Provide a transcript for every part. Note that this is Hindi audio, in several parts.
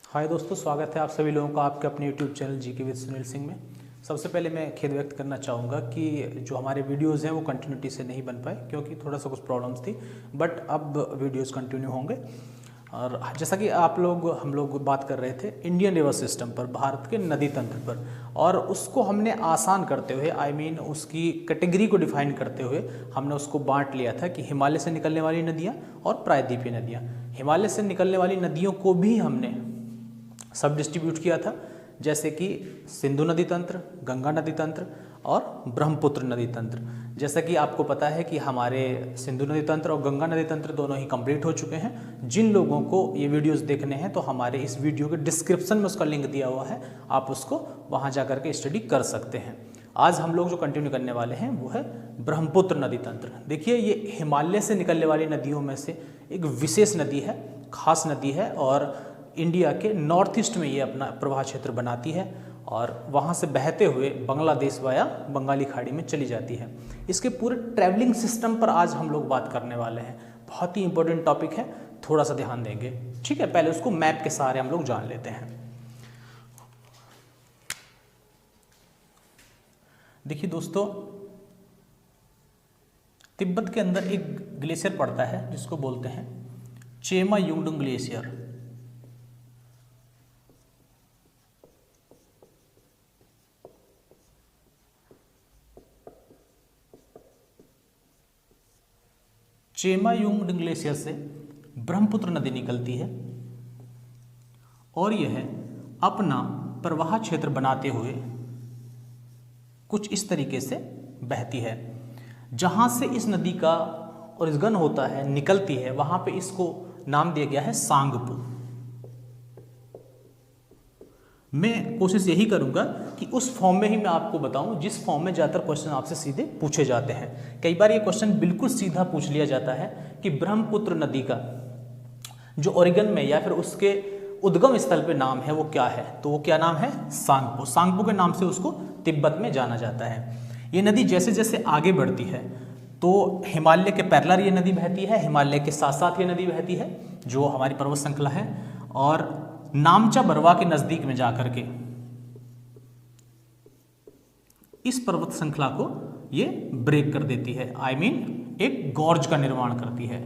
हाय दोस्तों, स्वागत है आप सभी लोगों का आपके अपने YouTube channel GK with Sunil Singh में। सबसे पहले मैं खेद व्यक्त करना चाहूँगा कि जो हमारे वीडियोज़ हैं वो कंटिन्यूटी से नहीं बन पाए क्योंकि थोड़ा सा कुछ प्रॉब्लम्स थी, बट अब वीडियोज़ कंटिन्यू होंगे। और जैसा कि हम लोग बात कर रहे थे इंडियन रिवर सिस्टम पर, भारत के नदी तंत्र पर, और उसको हमने आसान करते हुए उसकी कैटेगरी को डिफाइन करते हुए हमने उसको बांट लिया था कि हिमालय से निकलने वाली नदियाँ और प्रायद्वीपीय नदियाँ। हिमालय से निकलने वाली नदियों को भी हमने सब डिस्ट्रीब्यूट किया था, जैसे कि सिंधु नदी तंत्र, गंगा नदी तंत्र और ब्रह्मपुत्र नदी तंत्र। जैसा कि आपको पता है कि हमारे सिंधु नदी तंत्र और गंगा नदी तंत्र दोनों ही कंप्लीट हो चुके हैं। जिन लोगों को ये वीडियोस देखने हैं तो हमारे इस वीडियो के डिस्क्रिप्शन में उसका लिंक दिया हुआ है, आप उसको वहाँ जा करके स्टडी कर सकते हैं। आज हम लोग जो कंटिन्यू करने वाले हैं वो है ब्रह्मपुत्र नदी तंत्र। देखिए, ये हिमालय से निकलने वाली नदियों में से एक विशेष नदी है, खास नदी है, और इंडिया के नॉर्थ ईस्ट में ये अपना प्रवाह क्षेत्र बनाती है और वहाँ से बहते हुए बांग्लादेश वाया बंगाली खाड़ी में चली जाती है। इसके पूरे ट्रैवलिंग सिस्टम पर आज हम लोग बात करने वाले हैं। बहुत ही इंपॉर्टेंट टॉपिक है, थोड़ा सा ध्यान देंगे, ठीक है। पहले उसको मैप के सहारे हम लोग जान लेते हैं। देखिए दोस्तों, तिब्बत के अंदर एक ग्लेशियर पड़ता है जिसको बोलते हैं चेमा युंगडुंग ग्लेशियर। चेमायुंग ग्लेशियर से ब्रह्मपुत्र नदी निकलती है और यह अपना प्रवाह क्षेत्र बनाते हुए कुछ इस तरीके से बहती है। जहाँ से इस नदी का ओरिजिन होता है, निकलती है, वहाँ पे इसको नाम दिया गया है सांगपो। मैं कोशिश यही करूंगा कि उस फॉर्म में ही मैं आपको बताऊं जिस फॉर्म में ज़्यादातर क्वेश्चन आपसे सीधे पूछे जाते हैं। कई बार ये क्वेश्चन बिल्कुल सीधा पूछ लिया जाता है कि ब्रह्मपुत्र नदी का जो ओरिजिन में या फिर उसके उद्गम स्थल पे नाम है वो क्या है, तो वो क्या नाम है? सांगपो। सांगपो के नाम से उसको तिब्बत में जाना जाता है। ये नदी जैसे जैसे आगे बढ़ती है तो हिमालय के पैरेलल ये नदी बहती है, हिमालय के साथ साथ ये नदी बहती है जो हमारी पर्वत श्रृंखला है, और नामचा बरवा के नजदीक में जाकर के इस पर्वत श्रृंखला को ये ब्रेक कर देती है, एक गॉर्ज का निर्माण करती है।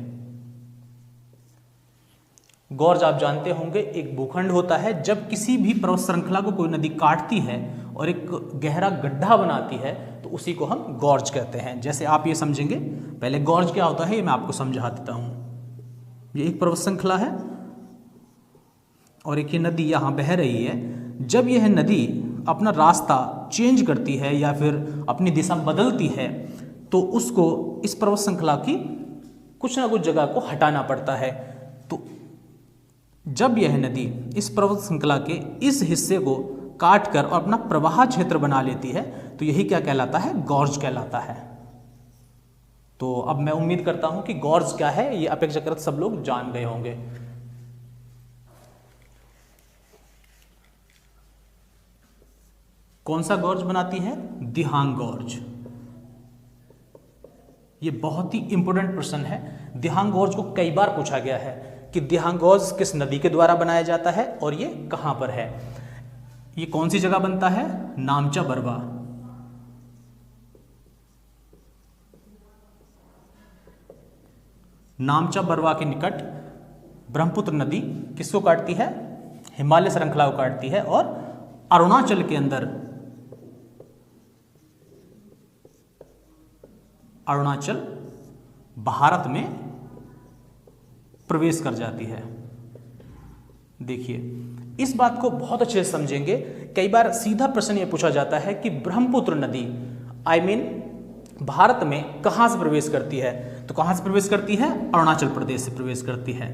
गॉर्ज आप जानते होंगे एक भूखंड होता है, जब किसी भी पर्वत श्रृंखला को कोई नदी काटती है और एक गहरा गड्ढा बनाती है तो उसी को हम गॉर्ज कहते हैं। जैसे आप ये समझेंगे, पहले गॉर्ज क्या होता है ये मैं आपको समझा देता हूं। ये एक पर्वत श्रृंखला है और एक ये नदी यहाँ बह रही है। जब यह नदी अपना रास्ता चेंज करती है या फिर अपनी दिशा बदलती है तो उसको इस पर्वत श्रृंखला की कुछ ना कुछ जगह को हटाना पड़ता है। तो जब यह नदी इस पर्वत श्रृंखला के इस हिस्से को काट कर और अपना प्रवाह क्षेत्र बना लेती है तो यही क्या कहलाता है? गॉर्ज कहलाता है। तो अब मैं उम्मीद करता हूं कि गॉर्ज क्या है ये अपेक्षाकृत सब लोग जान गए होंगे। कौन सा गॉर्ज बनाती है? दिहांग गॉर्ज। ये बहुत ही इंपॉर्टेंट प्रश्न है। दिहांग गॉर्ज को कई बार पूछा गया है कि दिहांग गॉर्ज किस नदी के द्वारा बनाया जाता है और ये कहां पर है। ये कौन सी जगह बनता है? नामचा बरवा। नामचा बरवा के निकट ब्रह्मपुत्र नदी किसको काटती है? हिमालय श्रृंखला को काटती है और अरुणाचल के अंदर, अरुणाचल भारत में प्रवेश कर जाती है। देखिए, इस बात को बहुत अच्छे से समझेंगे। कई बार सीधा प्रश्न ये पूछा जाता है कि ब्रह्मपुत्र नदी भारत में कहां से प्रवेश करती है, तो कहां से प्रवेश करती है? अरुणाचल प्रदेश से प्रवेश करती है।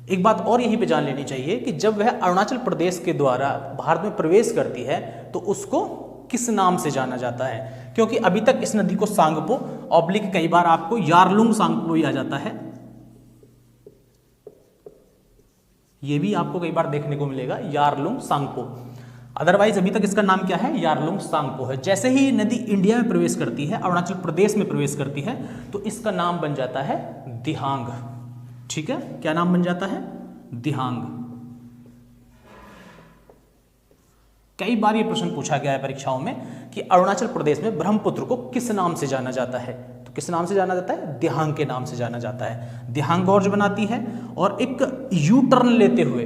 एक बात और यहीं पे जान लेनी चाहिए कि जब वह अरुणाचल प्रदेश के द्वारा भारत में प्रवेश करती है तो उसको किस नाम से जाना जाता है, क्योंकि अभी तक इस नदी को सांगपो ऑब्लिक कई बार आपको यारलुंग सांगपो ही आ जाता है, ये भी आपको कई बार देखने को मिलेगा यारलुंग सांगपो। अदरवाइज अभी तक इसका नाम क्या है? यारलुंग सांगपो है। जैसे ही नदी इंडिया में प्रवेश करती है, अरुणाचल प्रदेश में प्रवेश करती है, तो इसका नाम बन जाता है दिहांग। ठीक है, क्या नाम बन जाता है? दिहांग। कई बार ये प्रश्न पूछा गया है परीक्षाओं में कि अरुणाचल प्रदेश में ब्रह्मपुत्र को किस नाम से जाना जाता है। तो किस नाम से जाना जाता है? दिहांग के नाम से जाना जाता है। दिहांग गॉर्ज बनाती है और एक यू टर्न लेते हुए,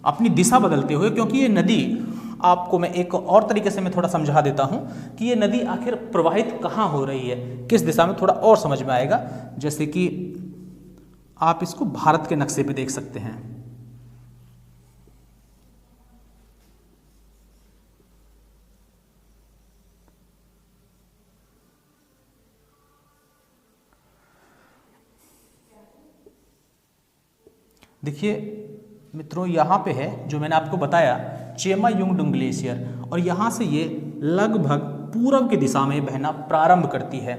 अपनी दिशा बदलते हुए, क्योंकि ये नदी, आपको मैं एक और तरीके से मैं थोड़ा समझा देता हूं कि ये नदी आखिर प्रवाहित कहाँ हो रही है, किस दिशा में, थोड़ा और समझ में आएगा। जैसे कि आप इसको भारत के नक्शे पे देख सकते हैं। देखिए मित्रों, यहाँ पे है जो मैंने आपको बताया चेमा युंगडुंग ग्लेशियर, और यहाँ से ये लगभग पूर्व की दिशा में बहना प्रारंभ करती है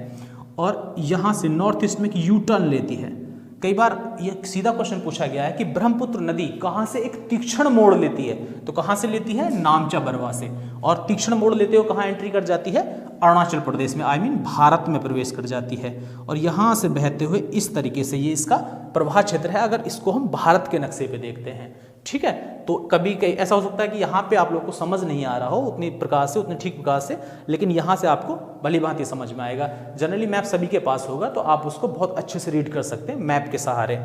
और यहाँ से नॉर्थ ईस्ट में एक यू टर्न लेती है। कई बार ये सीधा क्वेश्चन पूछा गया है कि ब्रह्मपुत्र नदी कहाँ से एक तीक्ष्ण मोड़ लेती है, तो कहाँ से लेती है? नामचा बरवा से, और तीक्ष्ण मोड़ लेते हुए कहाँ एंट्री कर जाती है? अरुणाचल प्रदेश में, भारत में प्रवेश कर जाती है और यहाँ से बहते हुए इस तरीके से ये इसका प्रवाह क्षेत्र है, अगर इसको हम भारत के नक्शे पे देखते हैं। ठीक है, तो कभी कहीं ऐसा हो सकता है कि यहाँ पे आप लोग को समझ नहीं आ रहा हो उतनी प्रकार से, उतने ठीक प्रकार से, लेकिन यहाँ से आपको भली भांति समझ में आएगा। जनरली मैप सभी के पास होगा तो आप उसको बहुत अच्छे से रीड कर सकते हैं मैप के सहारे,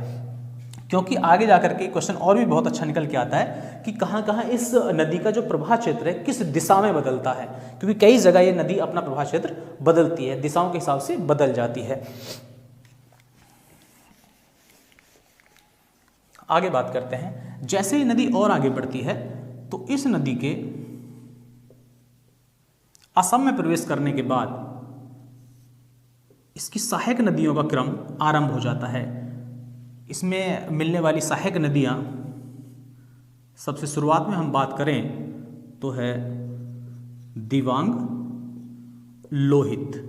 क्योंकि आगे जाकर के क्वेश्चन और भी बहुत अच्छा निकल के आता है कि कहाँ कहाँ इस नदी का जो प्रवाह क्षेत्र है किस दिशा में बदलता है, क्योंकि कई जगह ये नदी अपना प्रवाह क्षेत्र बदलती है, दिशाओं के हिसाब से बदल जाती है। आगे बात करते हैं, जैसे ही नदी और आगे बढ़ती है तो इस नदी के असम में प्रवेश करने के बाद इसकी सहायक नदियों का क्रम आरंभ हो जाता है। इसमें मिलने वाली सहायक नदियां, सबसे शुरुआत में हम बात करें तो है दिवांग, लोहित।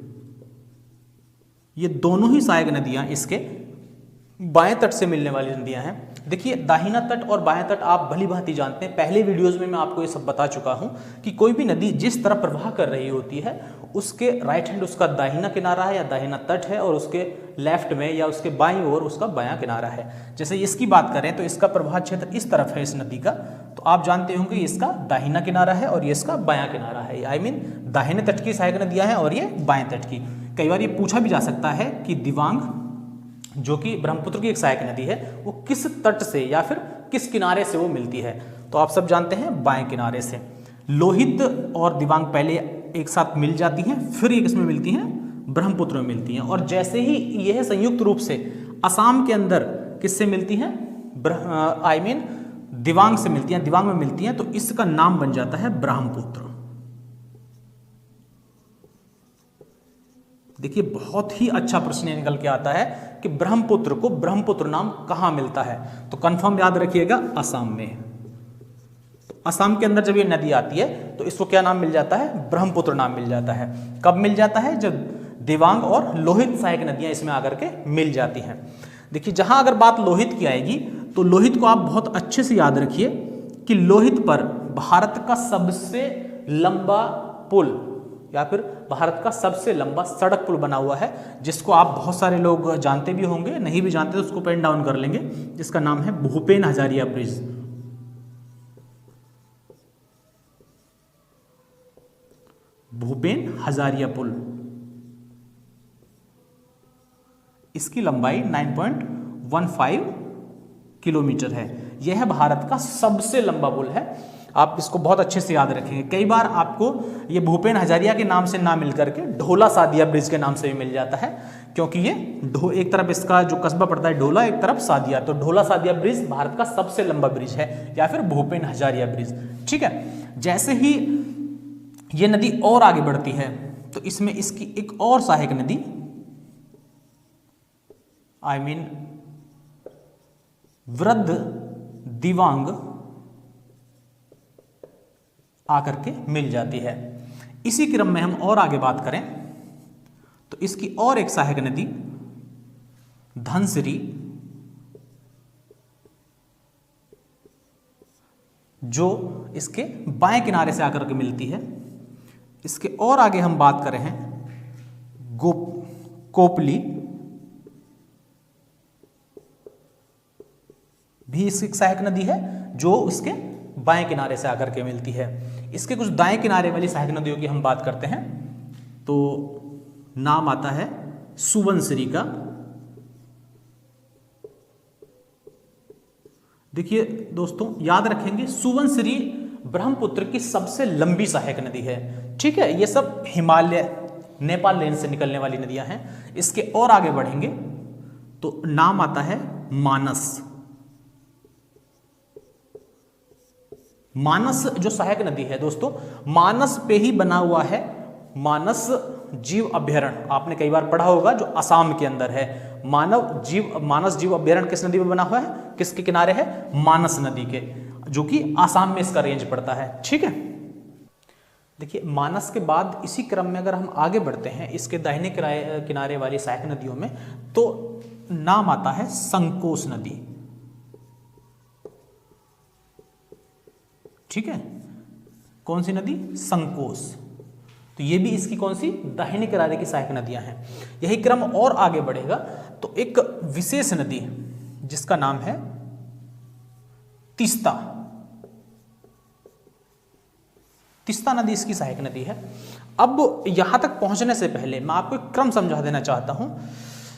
ये दोनों ही सहायक नदियां इसके बाएं तट से मिलने वाली नदियां हैं। देखिए, दाहिना तट और बाएं तट आप भली भांति जानते हैं, पहले वीडियोस में मैं आपको ये सब बता चुका हूं कि कोई भी नदी जिस तरफ प्रवाह कर रही होती है उसके राइट हैंड उसका दाहिना किनारा है या दाहिना तट है, और उसके लेफ्ट में या उसके बाईं ओर उसका बायां किनारा है। जैसे इसकी बात करें तो इसका प्रवाह क्षेत्र इस तरफ है इस नदी का, तो आप जानते होंगे इसका दाहिना किनारा है और ये इसका बायां किनारा है। दाहिने तट की सहायक नदियां हैं और ये बाएं तट की। कई बार ये पूछा भी जा सकता है कि दिवांग, जो कि ब्रह्मपुत्र की एक सहायक नदी है, वो किस तट से या फिर किस किनारे से वो मिलती है, तो आप सब जानते हैं बाएं किनारे से। लोहित और दिवांग पहले एक साथ मिल जाती हैं, फिर ये किसमें मिलती हैं? ब्रह्मपुत्र में मिलती हैं, और जैसे ही यह संयुक्त रूप से असम के अंदर किससे मिलती हैं? दिवांग से मिलती हैं, दिवांग में मिलती हैं, तो इसका नाम बन जाता है ब्रह्मपुत्र। देखिए, बहुत ही अच्छा प्रश्न निकल के आता है कि ब्रह्मपुत्र को ब्रह्मपुत्र नाम कहां मिलता है, तो कंफर्म याद रखिएगा असम में। तो असम के अंदर जब ये नदी आती है तो इसको क्या नाम मिल जाता है? ब्रह्मपुत्र नाम मिल जाता है। कब मिल जाता है? जब दिवांग और लोहित सहायक नदियां इसमें आकर के मिल जाती हैं। देखिए, जहां अगर बात लोहित की आएगी तो लोहित को आप बहुत अच्छे से याद रखिए कि लोहित पर भारत का सबसे लंबा पुल या फिर भारत का सबसे लंबा सड़क पुल बना हुआ है, जिसको आप बहुत सारे लोग जानते भी होंगे, नहीं भी जानते तो उसको पेन डाउन कर लेंगे, जिसका नाम है भूपेन हजारिया ब्रिज। भूपेन हजारिया पुल, इसकी लंबाई 9.15 किलोमीटर है। यह भारत का सबसे लंबा पुल है। आप इसको बहुत अच्छे से याद रखेंगे। कई बार आपको ये भूपेन हजारिया के नाम से ना मिलकर के ढोला सादिया ब्रिज के नाम से भी मिल जाता है, क्योंकि ये एक तरफ इसका जो कस्बा पड़ता है ढोला, एक तरफ सादिया, तो ढोला सादिया ब्रिज भारत का सबसे लंबा ब्रिज है, या फिर भूपेन हजारिया ब्रिज। ठीक है, जैसे ही ये नदी और आगे बढ़ती है तो इसमें इसकी एक और सहायक नदी वृद्ध दिवांग आकर के मिल जाती है। इसी क्रम में हम और आगे बात करें तो इसकी और एक सहायक नदी धनसिरी, जो इसके बाएं किनारे से आकर के मिलती है। इसके और आगे हम बात कर रहे हैं कोपली, भी इसकी सहायक नदी है, जो इसके बाएं किनारे से आकर के मिलती है। इसके कुछ दाएं किनारे वाली सहायक नदियों की हम बात करते हैं तो नाम आता है सुबनसिरी का। देखिए दोस्तों, याद रखेंगे सुबनसिरी ब्रह्मपुत्र की सबसे लंबी सहायक नदी है। ठीक है, ये सब हिमालय नेपाल लेन से निकलने वाली नदियां हैं। इसके और आगे बढ़ेंगे तो नाम आता है मानस। मानस जो सहायक नदी है दोस्तों, मानस पे ही बना हुआ है मानस जीव अभ्यारण्य। आपने कई बार पढ़ा होगा, जो असम के अंदर है। मानस जीव अभ्यारण्य किस नदी में बना हुआ है, किसके किनारे है, मानस नदी के, जो कि आसाम में इसका रेंज पड़ता है। ठीक है, देखिए मानस के बाद इसी क्रम में अगर हम आगे बढ़ते हैं इसके दाहिने किनारे वाली सहायक नदियों में, तो नाम आता है संकोस नदी। ठीक है, कौन सी नदी, संकोस। तो ये भी इसकी कौन सी, दाहिने किनारे की सहायक नदियां हैं। यही क्रम और आगे बढ़ेगा तो एक विशेष नदी जिसका नाम है तीस्ता। तीस्ता नदी इसकी सहायक नदी है। अब यहां तक पहुंचने से पहले मैं आपको एक क्रम समझा देना चाहता हूं।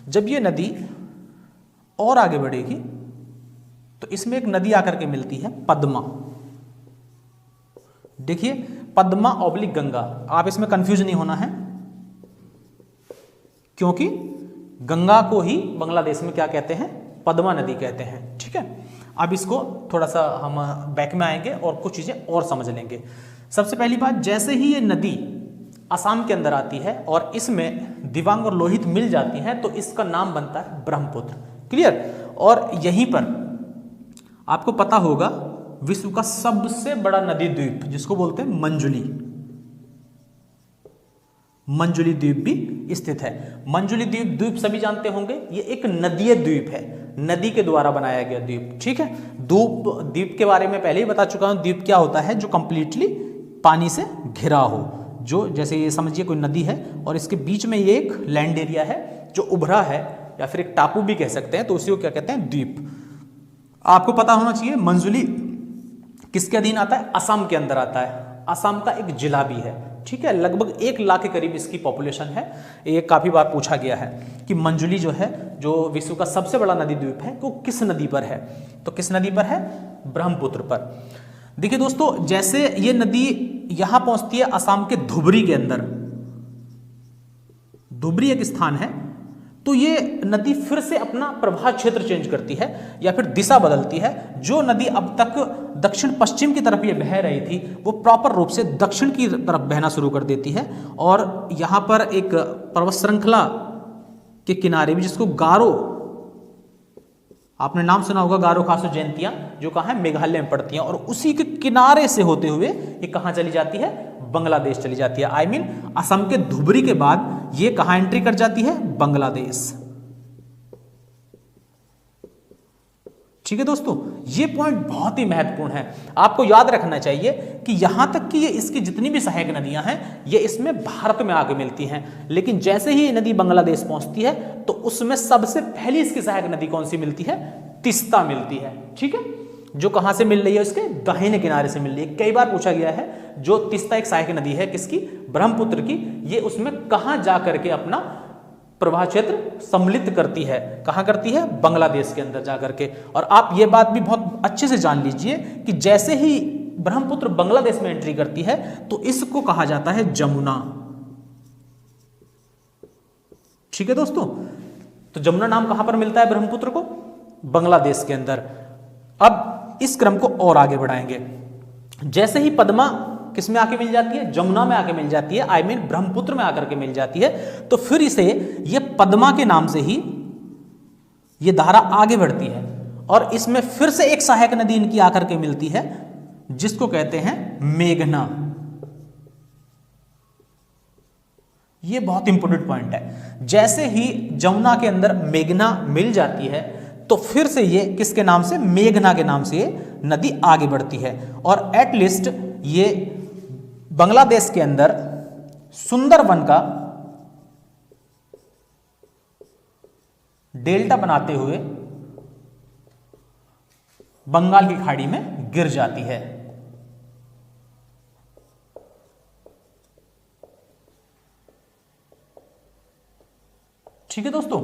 जब ये नदी और आगे बढ़ेगी तो इसमें एक नदी आकर के मिलती है पद्मा। देखिए पद्मा ऑब्लिक गंगा, आप इसमें कंफ्यूज नहीं होना है, क्योंकि गंगा को ही बांग्लादेश में क्या कहते हैं, पद्मा नदी कहते हैं। ठीक है, अब इसको थोड़ा सा हम बैक में आएंगे और कुछ चीजें और समझ लेंगे। सबसे पहली बात, जैसे ही ये नदी असम के अंदर आती है और इसमें दिबांग और लोहित मिल जाती हैं तो इसका नाम बनता है ब्रह्मपुत्र। क्लियर। और यहीं पर आपको पता होगा विश्व का सबसे बड़ा नदी द्वीप जिसको बोलते हैं मंजुली, मंजुली द्वीप भी स्थित है। मंजुली द्वीप सभी जानते होंगे, ये एक नदीय द्वीप है, नदी के द्वारा बनाया गया द्वीप। ठीक है, द्वीप के बारे में पहले ही बता चुका हूं। द्वीप क्या होता है, जो कंप्लीटली पानी से घिरा हो, जो जैसे ये समझिए कोई नदी है और इसके बीच में ये एक लैंड एरिया है जो उभरा है, या फिर एक टापू भी कह सकते हैं, तो उसी को क्या कहते हैं, द्वीप। आपको पता होना चाहिए मंजुली किसके अधीन आता है, असम के अंदर आता है। असम का एक जिला भी है। ठीक है, लगभग 1 लाख के करीब इसकी पॉपुलेशन है। ये काफी बार पूछा गया है कि मंजुली जो है, जो विश्व का सबसे बड़ा नदी द्वीप है, वो किस नदी पर है, तो किस नदी पर है, ब्रह्मपुत्र पर। देखिए दोस्तों, जैसे ये नदी यहां पहुंचती है असम के धुबरी के अंदर, धुबरी एक स्थान है, तो ये नदी फिर से अपना प्रवाह क्षेत्र चेंज करती है या फिर दिशा बदलती है। जो नदी अब तक दक्षिण पश्चिम की तरफ ये बह रही थी, वो प्रॉपर रूप से दक्षिण की तरफ बहना शुरू कर देती है। और यहाँ पर एक पर्वत श्रृंखला के किनारे भी, जिसको गारो, आपने नाम सुना होगा, गारो खासो जयंतियां, जो कहाँ है, मेघालय में पड़ती हैं, और उसी के किनारे से होते हुए ये कहाँ चली जाती है, बांग्लादेश चली जाती है। आई मीन असम के धुबरी के बाद ये कहां एंट्री कर जाती है, बांग्लादेश। ठीक है दोस्तों, ये पॉइंट बहुत ही महत्वपूर्ण है। आपको याद रखना चाहिए कि यहां तक कि ये इसकी जितनी भी सहायक नदियां हैं, ये इसमें भारत में आके मिलती हैं, लेकिन जैसे ही ये नदी बांग्लादेश पहुंचती है तो उसमें सबसे पहली इसकी सहायक नदी कौन सी मिलती है, तीस्ता मिलती है। ठीक है, जो कहां से मिल रही है, उसके दाहिने किनारे से मिल रही है। कई बार पूछा गया है, जो तीस्ता एक सहायक नदी है किसकी, ब्रह्मपुत्र की, ये उसमें कहां जाकर के अपना प्रवाह क्षेत्र सम्मिलित करती है, कहां करती है, बांग्लादेश के अंदर जाकर के। और आप ये बात भी बहुत अच्छे से जान लीजिए कि जैसे ही ब्रह्मपुत्र बांग्लादेश में एंट्री करती है तो इसको कहा जाता है जमुना। ठीक है दोस्तों, तो जमुना नाम कहां पर मिलता है ब्रह्मपुत्र को, बांग्लादेश के अंदर। अब इस क्रम को और आगे बढ़ाएंगे। जैसे ही पद्मा किस में आके मिल जाती है, जमुना में आके मिल जाती है, आई मीन ब्रह्मपुत्र में आकर के मिल जाती है, तो फिर इसे ये पद्मा के नाम से ही ये धारा आगे बढ़ती है और इसमें फिर से एक सहायक नदी इनकी आकर के मिलती है, जिसको कहते हैं मेघना। ये बहुत इंपॉर्टेंट पॉइंट है। जैसे ही जमुना के अंदर मेघना मिल जाती है तो फिर से ये किसके नाम से, मेघना के नाम से ये नदी आगे बढ़ती है और एटलीस्ट ये बांग्लादेश के अंदर सुंदरबन का डेल्टा बनाते हुए बंगाल की खाड़ी में गिर जाती है। ठीक है दोस्तों,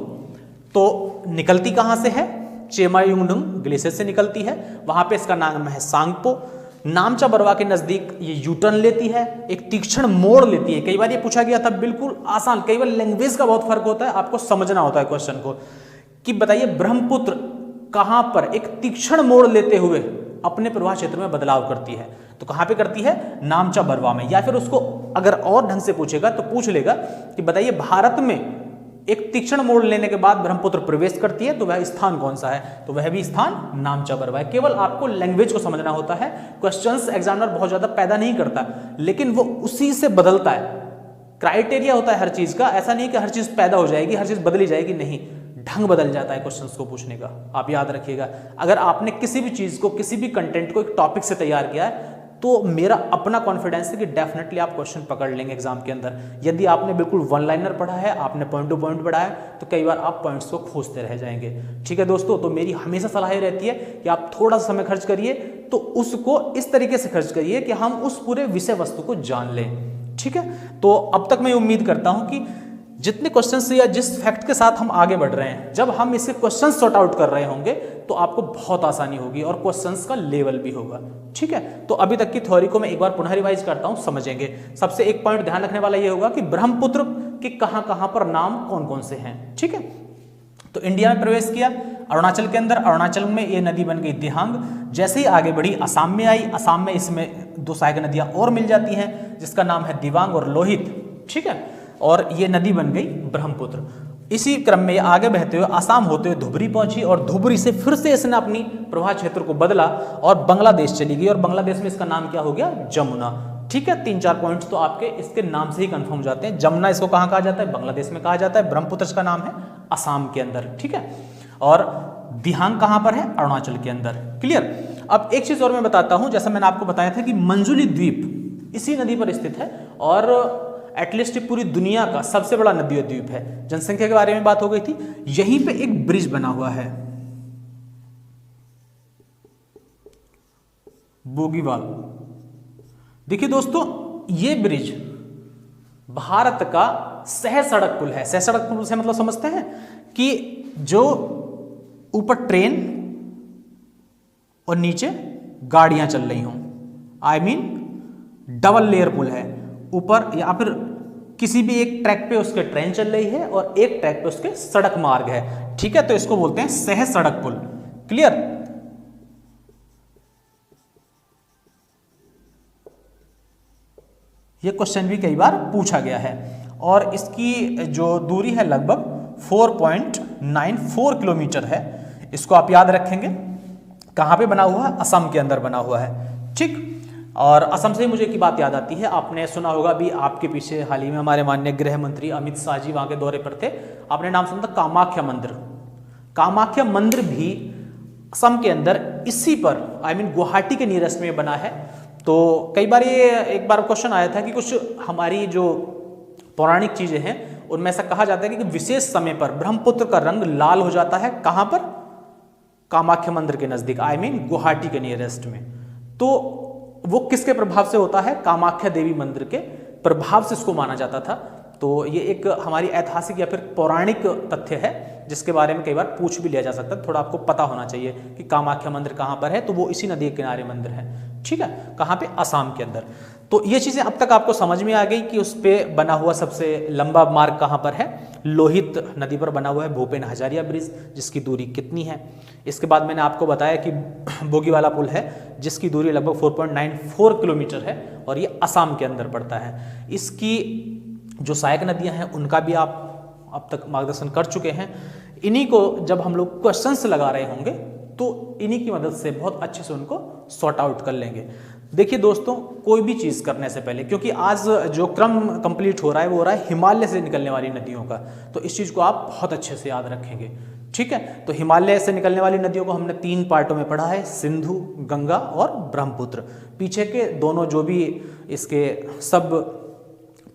तो निकलती कहां से है? चेमायुंगडुंग ग्लेशियर से निकलती है। वहां पे इसका नाम है सांगपो। नामचा बरवा के नजदीक ये यूटर्न लेती है, एक तीक्ष्ण मोड़ लेती है। कई बार ये पूछा गया था, बिल्कुल आसान, कई बार लैंग्वेज का बहुत फर्क होता है, आपको समझना होता है क्वेश्चन को, कि बताइए ब्रह्मपुत्र कहां पर एक तीक्ष्ण मोड़ लेते हुए अपने प्रवाह क्षेत्र में बदलाव करती है? तो कहां पे करती है? नामचा बरवा में। या फिर उसको अगर और ढंग से पूछेगा तो पूछ लेगा कि बताइए भारत में एक तीक्ष्ण मोड़ लेने के बाद ब्रह्मपुत्र प्रवेश करती है, तो वह स्थान कौन सा है? तो वह भी स्थान नामचा बरवा है। केवल आपको लैंग्वेज को समझना होता है। क्वेश्चंस एग्जामिनर बहुत ज्यादा पैदा नहीं करता, लेकिन वो उसी से बदलता है। क्राइटेरिया होता है हर चीज का, ऐसा नहीं कि हर चीज पैदा हो जाएगी, हर चीज बदली जाएगी, नहीं, ढंग बदल जाता है क्वेश्चंस को पूछने का। आप याद रखिएगा, अगर आपने किसी भी चीज को, किसी भी कंटेंट को एक टॉपिक से तैयार किया है, तो मेरा अपना कॉन्फिडेंस है कि डेफिनेटली आप क्वेश्चन पकड़ लेंगे एग्जाम के अंदर। यदि आपने बिल्कुल वन लाइनर पढ़ा है, आपने पॉइंट टू पॉइंट पढ़ा है, तो कई बार आप पॉइंट्स को खोजते रह जाएंगे। ठीक है दोस्तों, तो मेरी हमेशा सलाह ये रहती है कि आप थोड़ा सा समय खर्च करिए, तो उसको इस तरीके से खर्च करिए कि हम उस पूरे विषय वस्तु को जान लें। ठीक है, तो अब तक मैं उम्मीद करता हूं कि जितने क्वेश्चंस या जिस फैक्ट के साथ हम आगे बढ़ रहे हैं, जब हम इसके क्वेश्चन सॉर्ट आउट कर रहे होंगे तो आपको बहुत आसानी होगी और क्वेश्चंस का लेवल भी होगा। ठीक है, तो अभी तक की थ्योरी को मैं एक बार पुनः रिवाइज करता हूं, समझेंगे। सबसे एक पॉइंट ध्यान रखने वाला ये होगा कि ब्रह्मपुत्र के कहां कहां पर नाम कौन कौन से हैं। ठीक है, तो इंडिया में प्रवेश किया अरुणाचल के अंदर, अरुणाचल में ये नदी बन गई दिहांग। जैसे ही आगे बढ़ी असम में आई, असम में इसमें दो सहायक नदियां और मिल जाती हैं, जिसका नाम है दिबांग और लोहित। ठीक है, और ये नदी बन गई ब्रह्मपुत्र। इसी क्रम में आगे बहते हुए आसाम होते हुए धुबरी पहुंची और धुबरी से फिर से इसने अपनी प्रवाह क्षेत्र को बदला और बांग्लादेश चली गई और बांग्लादेश में इसका नाम क्या हो गया? जमुना। ठीक है, 3-4 पॉइंट्स तो आपके इसके नाम से ही कंफर्म हो जाते हैं। जमुना इसको कहां कहा जाता है? बांग्लादेश में कहा जाता है। ब्रह्मपुत्र का नाम है असम के अंदर। ठीक है, और दिहांग कहां पर है? अरुणाचल के अंदर। क्लियर। अब एक चीज और मैं बताता हूं, जैसा मैंने आपको बताया था कि मंजुली द्वीप इसी नदी पर स्थित है और एटलीस्ट पूरी दुनिया का सबसे बड़ा नदी द्वीप है। जनसंख्या के बारे में बात हो गई थी। यहीं पे एक ब्रिज बना हुआ है, बोगीवाल। देखिए दोस्तों, ये ब्रिज भारत का सह सड़क पुल है। सह सड़क पुल से मतलब समझते हैं कि जो ऊपर ट्रेन और नीचे गाड़ियां चल रही हों, आई मीन डबल लेयर पुल है। ऊपर या फिर किसी भी एक ट्रैक पे उसके ट्रेन चल रही है और एक ट्रैक पे उसके सड़क मार्ग है। ठीक है, तो इसको बोलते हैं सह सड़क पुल। क्लियर। ये क्वेश्चन भी कई बार पूछा गया है और इसकी जो दूरी है लगभग 4.94 किलोमीटर है। इसको आप याद रखेंगे। कहां पे बना हुआ है? असम के अंदर बना हुआ है। ठीक, और असम से मुझे एक बात याद आती है, आपने सुना होगा भी आपके पीछे हाल ही में हमारे माननीय गृह मंत्री अमित शाह जी वहां के दौरे पर थे। आपने नाम सुना था कामाख्या मंदिर। कामाख्या मंदिर भी असम के अंदर इसी पर आई मीन गुवाहाटी के नियरेस्ट में बना है। तो कई बार ये एक बार क्वेश्चन आया था कि कुछ हमारी जो पौराणिक चीजें हैं उनमें ऐसा कहा जाता है कि विशेष समय पर ब्रह्मपुत्र का रंग लाल हो जाता है। कहां पर? कामाख्या मंदिर के नजदीक, आई मीन गुवाहाटी के नियरेस्ट में। तो वो किसके प्रभाव से होता है? कामाख्या देवी मंदिर के प्रभाव से इसको माना जाता था। तो ये एक हमारी ऐतिहासिक या फिर पौराणिक तथ्य है जिसके बारे में कई बार पूछ भी लिया जा सकता है। थोड़ा आपको पता होना चाहिए कि कामाख्या मंदिर कहां पर है, तो वो इसी नदी के किनारे मंदिर है। ठीक है, कहां पे? असम के अंदर। तो ये चीजें अब तक आपको समझ में आ गई कि उस पर बना हुआ सबसे लंबा मार्ग कहां पर है? लोहित नदी पर बना हुआ है भूपेन हजारिया ब्रिज, जिसकी दूरी कितनी है? इसके बाद मैंने आपको बताया कि बोगीवाला पुल है जिसकी दूरी लगभग 4.94 किलोमीटर है और ये असम के अंदर पड़ता है। इसकी जो सहायक नदियां हैं उनका भी आप अब तक मार्गदर्शन कर चुके हैं। इन्हीं को जब हम लोग क्वेश्चंस लगा रहे होंगे तो इन्हीं की मदद से बहुत अच्छे से उनको सॉर्ट आउट कर लेंगे। देखिए दोस्तों, कोई भी चीज़ करने से पहले, क्योंकि आज जो क्रम कंप्लीट हो रहा है वो हो रहा है हिमालय से निकलने वाली नदियों का, तो इस चीज़ को आप बहुत अच्छे से याद रखेंगे। ठीक है, तो हिमालय से निकलने वाली नदियों को हमने 3 पार्टों में पढ़ा है, सिंधु, गंगा और ब्रह्मपुत्र। पीछे के दोनों जो भी इसके सब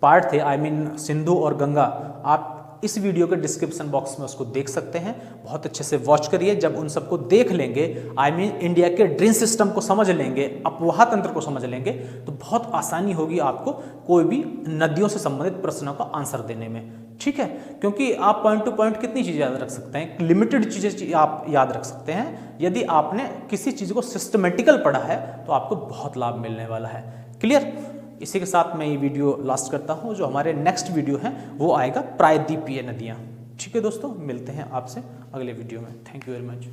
पार्ट थे, आई मीन सिंधु और गंगा, आप इस वीडियो के डिस्क्रिप्शन बॉक्स में उसको देख सकते हैं। बहुत अच्छे से वॉच करिए। जब उन सबको देख लेंगे, आई मीन इंडिया के ड्रेन सिस्टम को समझ लेंगे, अपवाह तंत्र को समझ लेंगे, तो बहुत आसानी होगी आपको कोई भी नदियों से संबंधित प्रश्नों का आंसर देने में। ठीक है, क्योंकि आप पॉइंट टू पॉइंट कितनी चीज़ें याद रख सकते हैं, लिमिटेड चीज़ें आप याद रख सकते हैं। यदि आपने किसी चीज़ को सिस्टमेटिकल पढ़ा है तो आपको बहुत लाभ मिलने वाला है। क्लियर? इसी के साथ मैं ये वीडियो लास्ट करता हूँ। जो हमारे नेक्स्ट वीडियो है वो आएगा प्रायद्वीपीय नदियाँ। ठीक है दोस्तों, मिलते हैं आपसे अगले वीडियो में। Thank you very much.